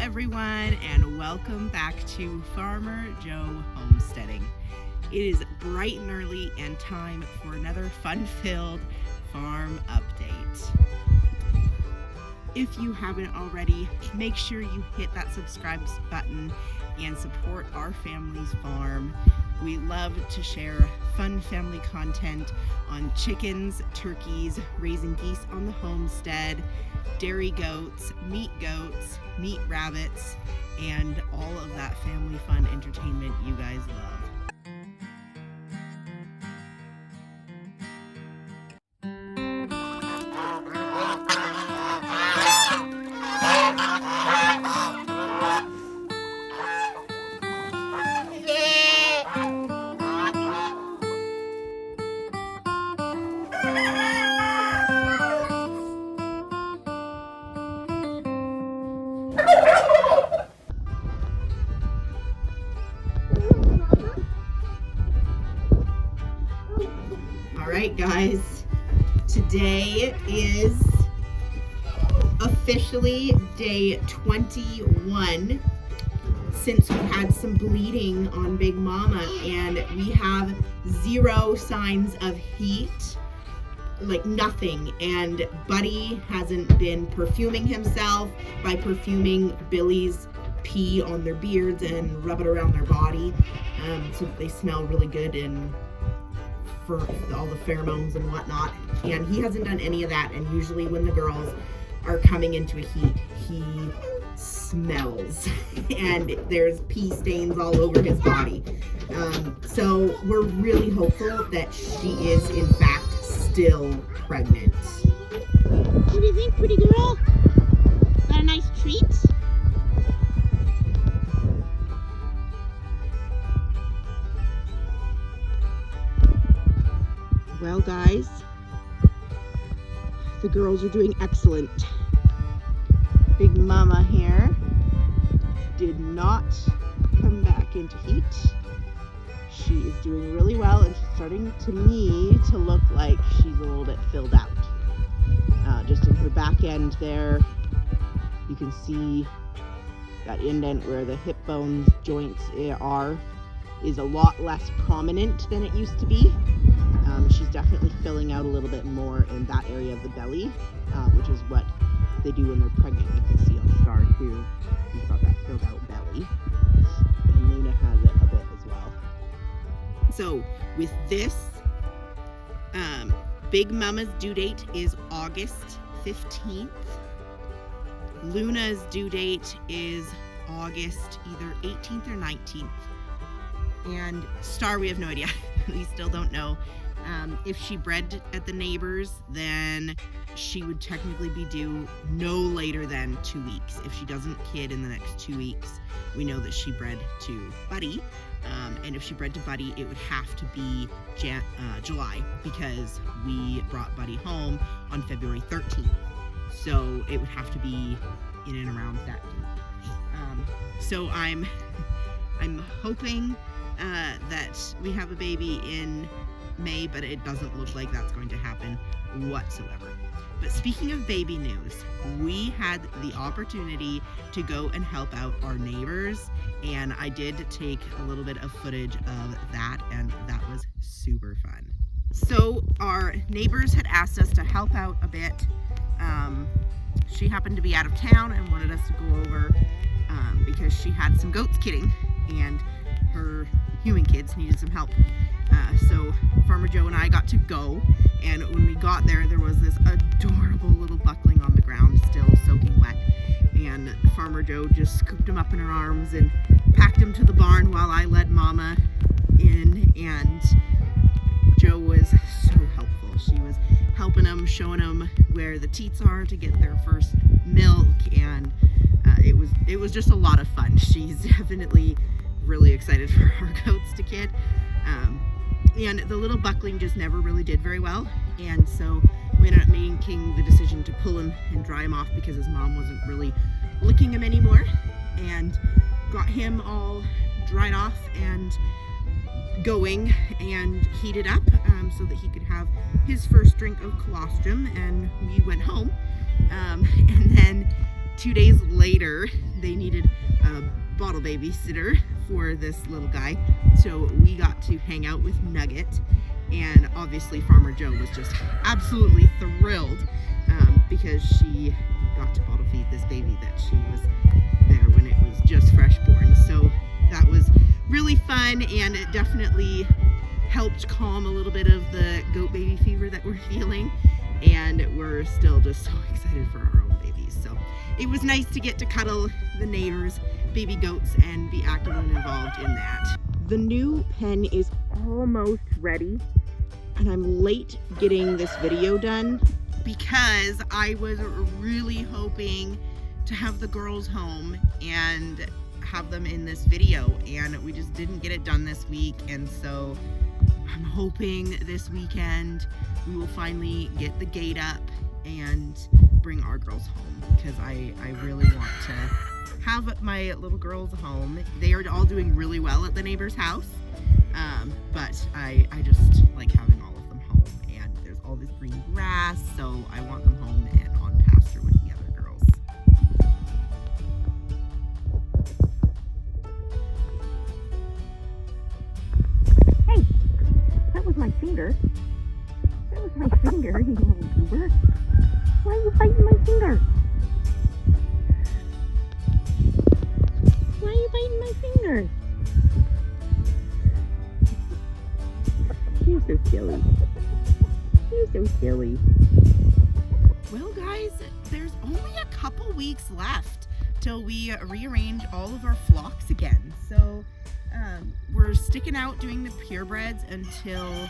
everyone, and welcome back to Farmer Joe Homesteading. It is bright and early and time for another fun-filled farm update. If you haven't already, make sure you hit that subscribe button and support our family's farm. We love to share fun family content on chickens, turkeys, raising geese on the homestead, dairy goats, meat rabbits, and all of that family fun entertainment you guys love. Alright guys, today is officially day 21 since we had some bleeding on Big Mama, and we have zero signs of heat, like nothing, and Buddy hasn't been perfuming himself by perfuming Billy's pee on their beards and rub it around their body so that they smell really good and for all the pheromones and whatnot, and he hasn't done any of that. And usually when the girls are coming into a heat, he smells and there's pee stains all over his body. So we're really hopeful that she is in fact still pregnant. What do you think, pretty girl? Got a nice treat? Well guys, the girls are doing excellent. Big Mama here did not come back into heat. She is doing really well, and she's starting to me to look like she's a little bit filled out. Just in her back end there, you can see that indent where the hip bones joints are is a lot less prominent than it used to be. She's definitely filling out a little bit more in that area of the belly, which is what they do when they're pregnant. You can see on Star too, she's got that filled out belly. And Luna has it a bit as well. So with this, Big Mama's due date is August 15th. Luna's due date is August either 18th or 19th. And Star, we have no idea. We still don't know. If she bred at the neighbors, then she would technically be due no later than 2 weeks. If she doesn't kid in the next 2 weeks, we know that she bred to Buddy. And if she bred to Buddy, it would have to be July, because we brought Buddy home on February 13th. So it would have to be in and around that date. So I'm hoping that we have a baby in May, but it doesn't look like that's going to happen whatsoever. But speaking of baby news, we had the opportunity to go and help out our neighbors, and I did take a little bit of footage of that, and that was super fun. So our neighbors had asked us to help out a bit. She happened to be out of town and wanted us to go over because she had some goats kidding, and her human kids needed some help. So Farmer Joe and I got to go, and when we got there, there was this adorable little buckling on the ground, still soaking wet, and Farmer Joe just scooped him up in her arms and packed him to the barn while I led Mama in, and Joe was so helpful. She was helping him, showing him where the teats are to get their first milk, and it was just a lot of fun. She's definitely really excited for our goats to kid. And the little buckling just never really did very well, and so we ended up making the decision to pull him and dry him off because his mom wasn't really licking him anymore, and got him all dried off and going and heated up so that he could have his first drink of colostrum, and we went home. And then 2 days later, they they needed a bottle babysitter for this little guy. So we got to hang out with Nugget, and obviously Farmer Joe was just absolutely thrilled because she got to bottle feed this baby that she was there when it was just fresh born. So that was really fun, and it definitely helped calm a little bit of the goat baby fever that we're feeling, and we're still just so excited for our own babies. So it was nice to get to cuddle the neighbors' baby goats and be active and involved in that. The new pen is almost ready, and I'm late getting this video done because I was really hoping to have the girls home and have them in this video, and we just didn't get it done this week. And so I'm hoping this weekend we will finally get the gate up and bring our girls home, because I really want to have my little girls home. They are all doing really well at the neighbor's house, but I just like having all of them home, and there's all this green grass, so I want them home and on pasture with the other girls. Hey, that was my finger. That was my finger, you little goober. Why are you biting my finger? Why are you biting my finger? You're so silly. You're so silly. Well, guys, there's only a couple weeks left till we rearrange all of our flocks again. So we're sticking out doing the purebreds until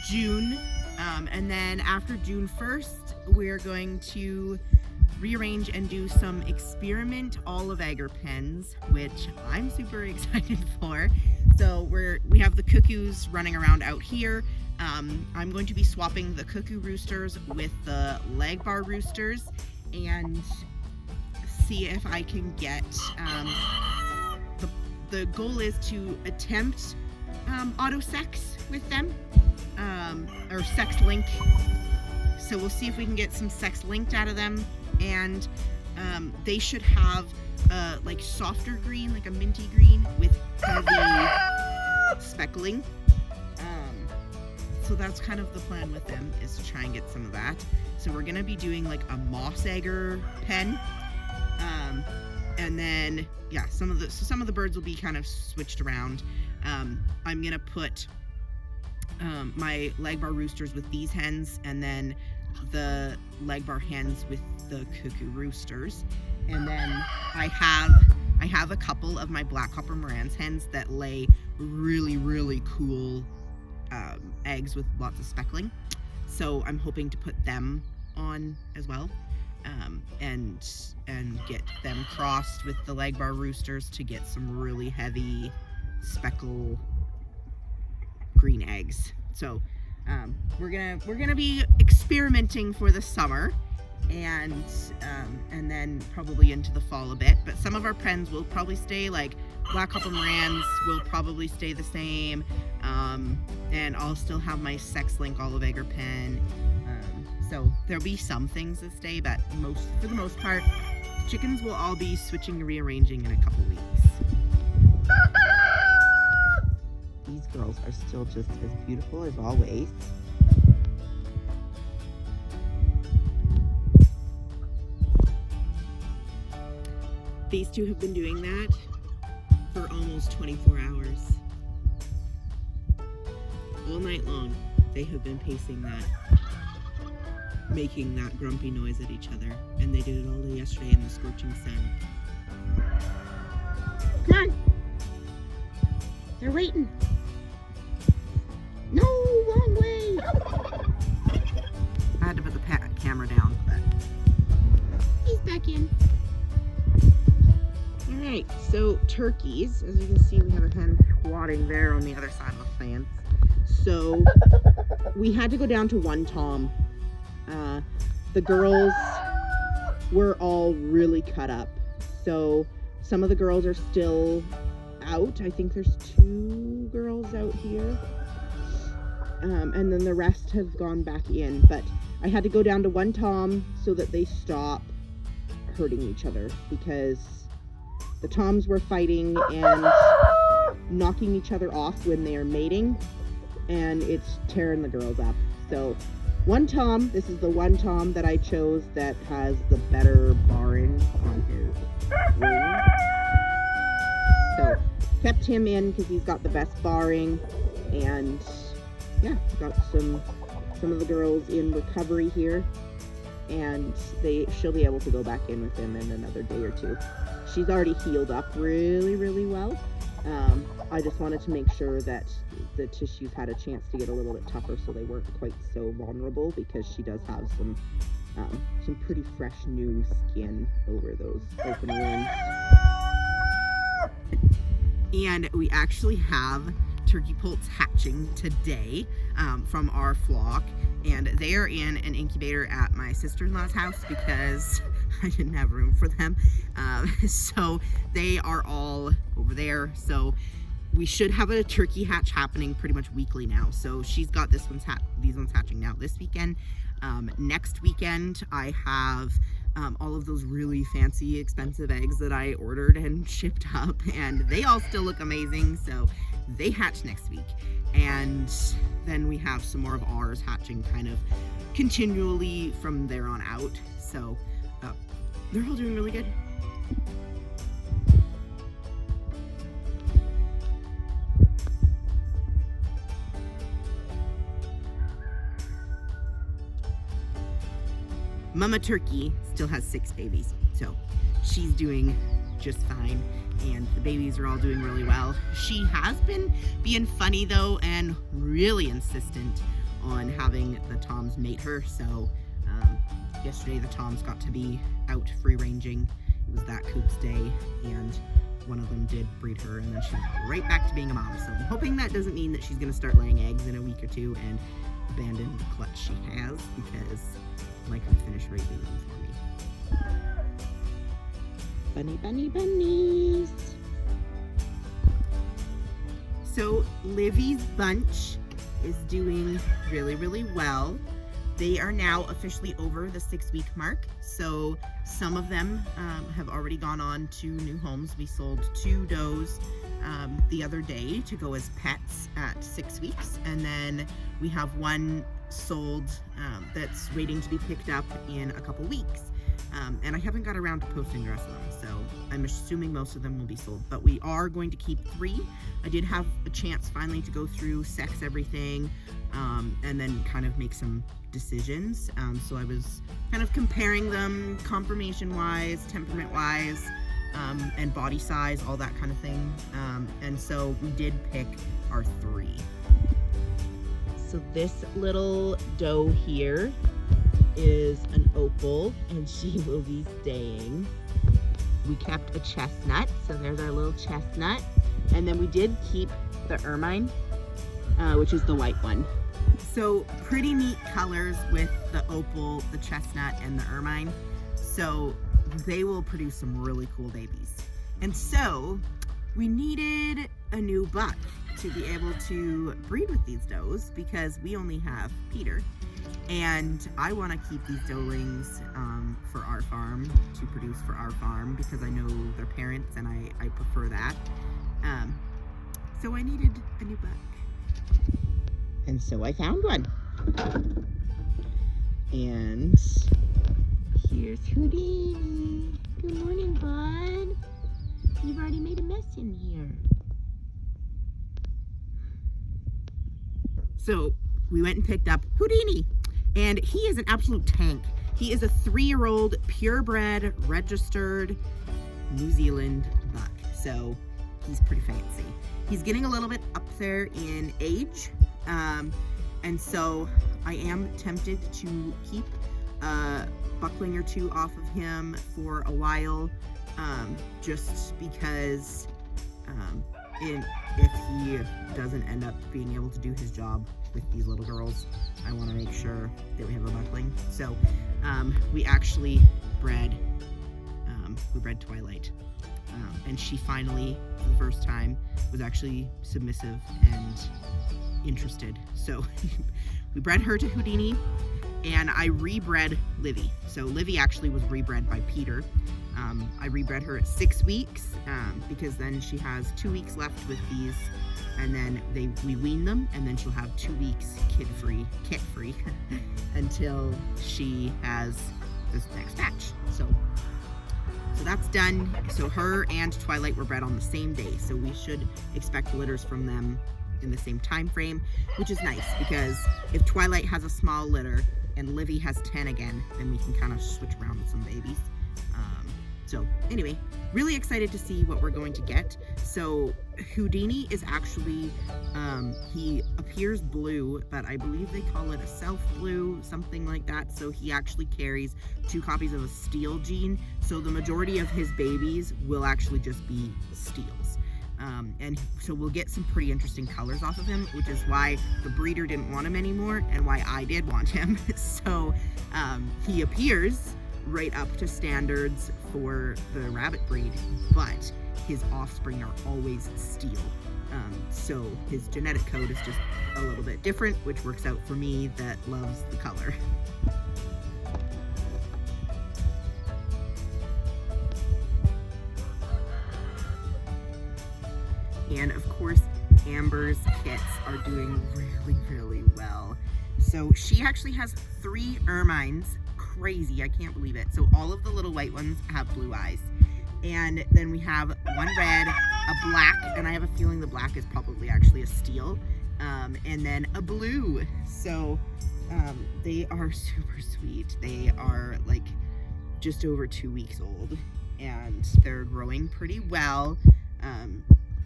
June. And then after June 1st, we're going to rearrange and do some experiment olive agger pens, which I'm super excited for. So we have the cuckoos running around out here. I'm going to be swapping the cuckoo roosters with the leg bar roosters and see if I can get the goal is to attempt auto sex with them, or sex link. So we'll see if we can get some sex linked out of them, and they should have like softer green, like a minty green with heavy speckling. So that's kind of the plan with them, is to try and get some of that. So we're gonna be doing like a moss agger pen, and then yeah, some of the birds will be kind of switched around. I'm gonna put my leg bar roosters with these hens, and then the leg bar hens with the cuckoo roosters. And then I have a couple of my black copper Moran's hens that lay really cool eggs with lots of speckling. So I'm hoping to put them on as well, and get them crossed with the leg bar roosters to get some really heavy speckle green eggs. So we're gonna be experimenting for the summer, and then probably into the fall a bit. But some of our pens will probably stay, like black copper Moran's will probably stay the same, and I'll still have my sex link olive agger pen. So there'll be some things that stay, but for the most part, chickens will all be switching and rearranging in a couple weeks. These girls are still just as beautiful as always. These two have been doing that for almost 24 hours. All night long, they have been pacing that, making that grumpy noise at each other, and they did it all day yesterday in the scorching sun. Come on! They're waiting! No, wrong way! I had to put the camera down, but He's back in. Alright, so turkeys, as you can see, we have a hen squatting there on the other side of the fence. So we had to go down to one tom. The girls were all really cut up. So some of the girls are still out. I think there's 2 girls out here. And then the rest have gone back in. But I had to go down to one tom so that they stop hurting each other, because the toms were fighting and knocking each other off when they are mating, and it's tearing the girls up. So one tom, this is the one tom that I chose that has the better barring on his wing. So kept him in because he's got the best barring, and yeah, got some of the girls in recovery here, and she'll be able to go back in with him in another day or two. She's already healed up really, really well. I just wanted to make sure that the tissues had a chance to get a little bit tougher so they weren't quite so vulnerable, because she does have some pretty fresh new skin over those open wounds. And we actually have turkey poults hatching today from our flock, and they are in an incubator at my sister-in-law's house because I didn't have room for them. So they are all over there. So we should have a turkey hatch happening pretty much weekly now. So she's got these ones hatching now this weekend. Next weekend I have all of those really fancy expensive eggs that I ordered and shipped up, and they all still look amazing, so they hatch next week. And then we have some more of ours hatching kind of continually from there on out. So they're all doing really good. Mama Turkey still has 6 babies, so she's doing just fine, and the babies are all doing really well. She has been being funny though, and really insistent on having the toms mate her. So yesterday the toms got to be out free ranging. It was that coop's day, and one of them did breed her, and then she went right back to being a mom. So I'm hoping that doesn't mean that she's going to start laying eggs in a week or two and abandon the clutch she has, because I'd like her to finish raising them for me. Bunny, bunnies. So Livy's bunch is doing really, really well. They are now officially over the 6-week mark. So some of them have already gone on to new homes. We sold 2 does the other day to go as pets at 6 weeks. And then we have one sold that's waiting to be picked up in a couple weeks. And I haven't got around to posting the rest of them, so I'm assuming most of them will be sold, but we are going to keep 3. I did have a chance finally to go through, sex everything, and then kind of make some decisions. So I was kind of comparing them conformation wise, temperament wise, and body size, all that kind of thing. And so we did pick our 3. So this little doe here is an opal, and she will be staying. We kept a chestnut, so there's our little chestnut. And then we did keep the ermine, which is the white one. So pretty neat colors with the opal, the chestnut, and the ermine. So they will produce some really cool babies. And so we needed a new buck to be able to breed with these does, because we only have Peter. And I want to keep these doelings for our farm, to produce for our farm, because I know their parents and I prefer that. So I needed a new buck. And so I found one. And here's Houdini. Good morning, bud. You've already made a mess in here. So we went and picked up Houdini, and he is an absolute tank. He is a 3-year-old purebred registered New Zealand buck, so he's pretty fancy. He's getting a little bit up there in age, and so I am tempted to keep a buckling or 2 off of him for a while, just because if he doesn't end up being able to do his job with these little girls, I want to make sure that we have a buckling. So we actually bred Twilight, and she finally, for the first time, was actually submissive and interested. So we bred her to Houdini, and I rebred Livy. So Livy actually was rebred by Peter, I rebred her at 6 weeks because then she has 2 weeks left with these, and then we wean them, and then she'll have 2 weeks kit free until she has this next batch. So that's done. So her and Twilight were bred on the same day, so we should expect litters from them in the same time frame, which is nice because if Twilight has a small litter and Livy has 10 again, then we can kind of switch around with some babies. So anyway, really excited to see what we're going to get. So Houdini is actually, he appears blue, but I believe they call it a self blue, something like that. So he actually carries 2 copies of a steel gene. So the majority of his babies will actually just be steels. And so we'll get some pretty interesting colors off of him, which is why the breeder didn't want him anymore and why I did want him. So he appears right up to standards for the rabbit breed, but his offspring are always steel. So his genetic code is just a little bit different, which works out for me that loves the color. And of course, Amber's kits are doing really, really well. So she actually has 3 ermines. Crazy, I can't believe it. So all of the little white ones have blue eyes. And then we have 1 red, a black, and I have a feeling the black is probably actually a steel, and then a blue. So they are super sweet. They are like just over 2 weeks old, and they're growing pretty well.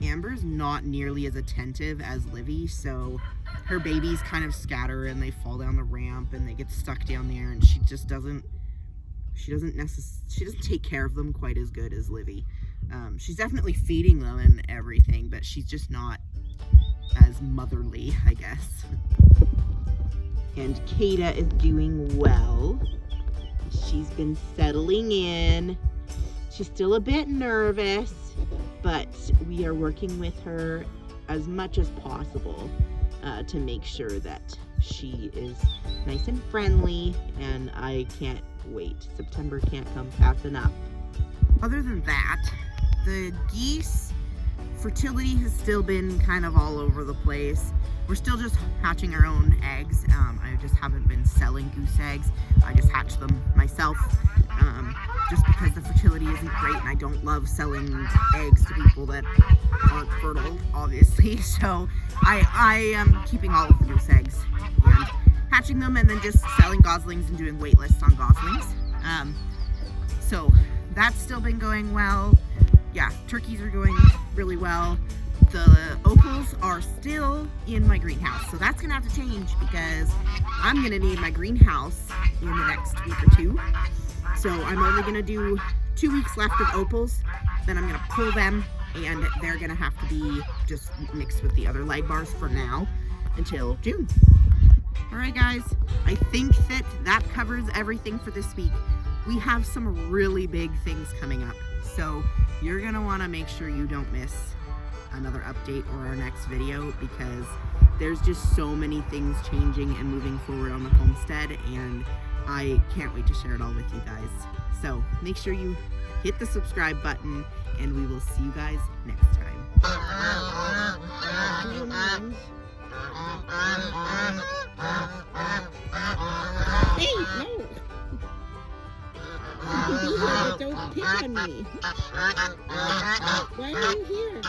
Amber's not nearly as attentive as Livy, so her babies kind of scatter and they fall down the ramp and they get stuck down there, and she just doesn't take care of them quite as good as Livy. She's definitely feeding them and everything, but she's just not as motherly, I guess. And Kata is doing well. She's been settling in. She's still a bit nervous, but we are working with her as much as possible to make sure that she is nice and friendly, and I can't wait. September can't come fast enough. Other than that, the geese fertility has still been kind of all over the place. We're still just hatching our own eggs. I just haven't been selling goose eggs. I just hatch them myself, just because the fertility isn't great, and I don't love selling eggs to people that aren't fertile, obviously. So I am keeping all of the goose eggs and hatching them, and then just selling goslings and doing wait lists on goslings. So that's still been going well. Yeah, turkeys are going really well. The opals are still in my greenhouse, so that's gonna have to change because I'm gonna need my greenhouse in the next week or 2. So I'm only gonna do 2 weeks left of opals, then I'm gonna pull them, and they're gonna have to be just mixed with the other light bars for now until June. All right, guys, I think that covers everything for this week. We have some really big things coming up, so you're gonna wanna make sure you don't miss another update or our next video, because there's just so many things changing and moving forward on the homestead, and I can't wait to share it all with you guys. So make sure you hit the subscribe button, and we will see you guys next time. Hey, no! You can be here, but don't pick on me. Why are you here?